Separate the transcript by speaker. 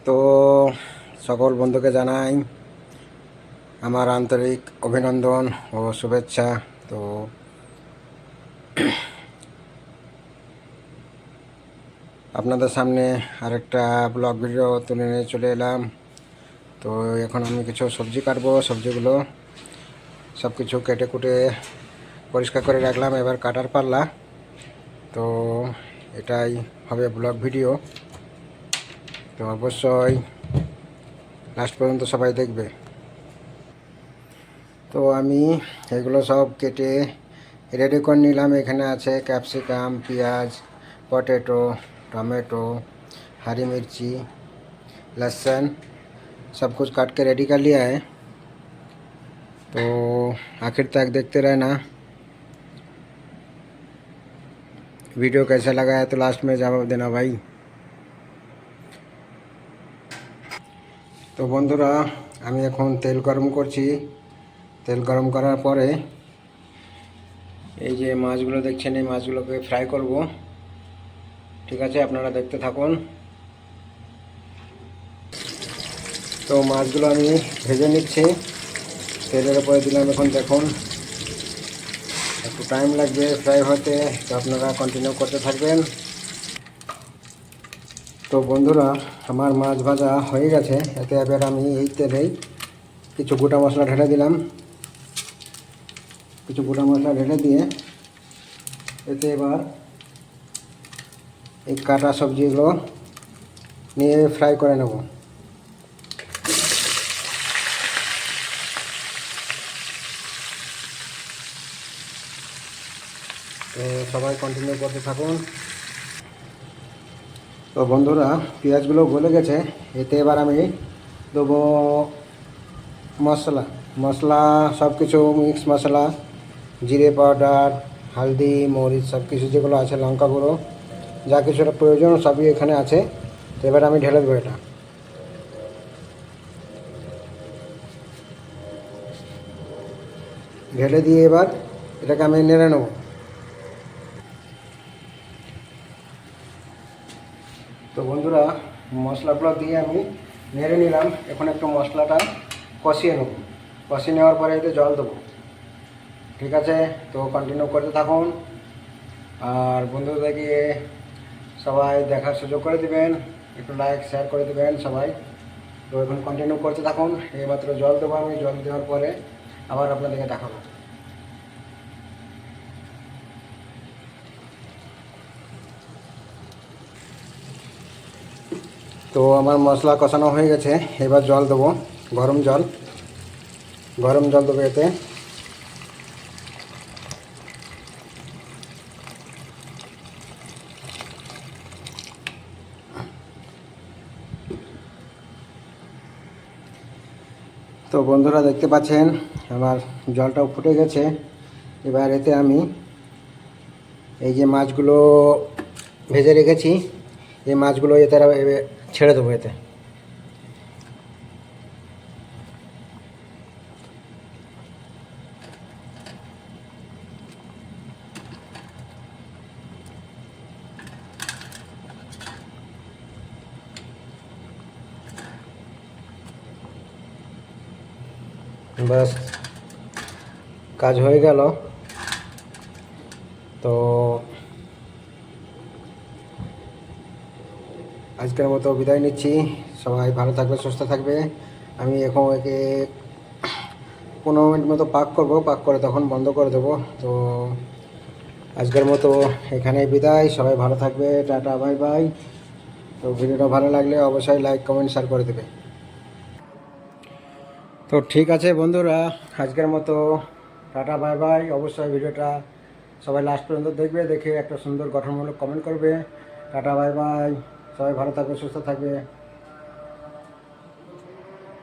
Speaker 1: তো সকল বন্ধুকে জানাই আমার আন্তরিক অভিনন্দন ও শুভেচ্ছা। তো আপনাদের সামনে আরেকটা ব্লগ ভিডিও তুলে নিয়ে চলে এলাম। তো এখন আমি কিছু সবজি কাটবো, সবজিগুলো সব কিছু কেটে কুটে পরিষ্কার করে রাখলাম, এবার কাটার পাল্লা। তো এটাই হবে ব্লগ ভিডিও, তো অবশ্যই লাস্ট পর্যন্ত সবাই দেখবে। তো আমি এগুলো সব কেটে রেডি করে নিলাম। এখানে আছে ক্যাপসিকাম, পেঁয়াজ, পটেটো, टमाटो, हरी मिर्ची, लहसुन, सब कुछ काट के रेडी कर लिया है। तो आखिर तक देखते रहना। वीडियो कैसा लगा है तो लास्ट में जवाब देना भाई। तो बंधुरा আমি এখন তেল গরম করছি। তেল গরম করার পরে এই যে মাছগুলো দেখছেন, এই মাছগুলোকে ফ্রাই করব। ঠিক আছে, আপনারা দেখতে থাকুন। তো মাছগুলো আমি ভেজে নিচ্ছি, তেলের উপরে দিলাম। এখন দেখুন একটু টাইম লাগবে ফ্রাই হতে, তো আপনারা কন্টিনিউ করতে থাকবেন। তো বন্ধুরা আমার মাছ ভাজা হয়ে গেছে। এতে এবার আমি এই তেলেই কিছু গোটা মশলা ঢেলে দিলাম। কিছু গোটা মশলা ঢেলে দিয়ে এতে এবার এই কাটা সবজিগুলো নিয়ে ফ্রাই করে নেব। তো সবাই কন্টিনিউ করতে থাকুন। তো বন্ধুরা পেঁয়াজগুলো গলে গেছে, এতে এবার আমি দেবো মশলা সব কিছু মিক্স মশলা, জিরে পাউডার, হলদি, মরিচ সব কিছু যেগুলো আছে, লঙ্কা গুঁড়ো, যা কিছুটা প্রয়োজন সবই এখানে আছে। তো এবার আমি ঢেলে দেবো এটা। ঢেলে দিয়ে এবার এটাকে আমি নেড়ে নেব। তো বন্ধুরা মশলাগুলো দিয়ে আমি নেড়ে নিলাম। এখন একটু মশলাটা কষিয়ে নেব। কষিয়ে নেওয়ার পরে এতে জল দেবো। ঠিক আছে, তো কন্টিনিউ করতে থাকুন। আর বন্ধুদেরকে সবাই দেখার সুযোগ করে দেবেন, একটু লাইক শেয়ার করে দেবেন সবাই। তো এখন কন্টিনিউ করতে থাকুন। এইমাত্র জল দেবো আমি, জল দেওয়ার পরে আবার আপনাদেরকে দেখাবো। তো আমার মশলা কষানো হয়ে গেছে, এবার জল দেবো, গরম জল দেবো এতে। তো বন্ধুরা দেখতে পাচ্ছেন আমার জলটাও ফুটে গেছে। এবার এতে আমি এই যে মাছগুলো ভেজে রেখেছি, এই মাছগুলো এতে ছেড়ে দেবো এতে। ব্যাস কাজ হয়ে গেল। তো আজকের মতো বিদায় নিচ্ছি। সবাই ভালো থাকবে, সুস্থ থাকবে। আমি এখন একে 15 মিনিট মতো পাক করব, পাক করে তখন বন্ধ করে দেবো। তো আজকের মতো এখানেই বিদায়। সবাই ভালো থাকবে, টাটা বাই বাই। তো ভিডিওটা ভালো লাগলে অবশ্যই লাইক কমেন্ট শেয়ার করে দেবে। তো ঠিক আছে বন্ধুরা, আজকের মতো টাটা বাই বাই। অবশ্যই ভিডিওটা সবাই লাস্ট পর্যন্ত দেখবে, দেখে একটা সুন্দর গঠনমূলক কমেন্ট করবে। টাটা বাই বাই, সবাই ভালো থাকবে, সুস্থ থাকবে।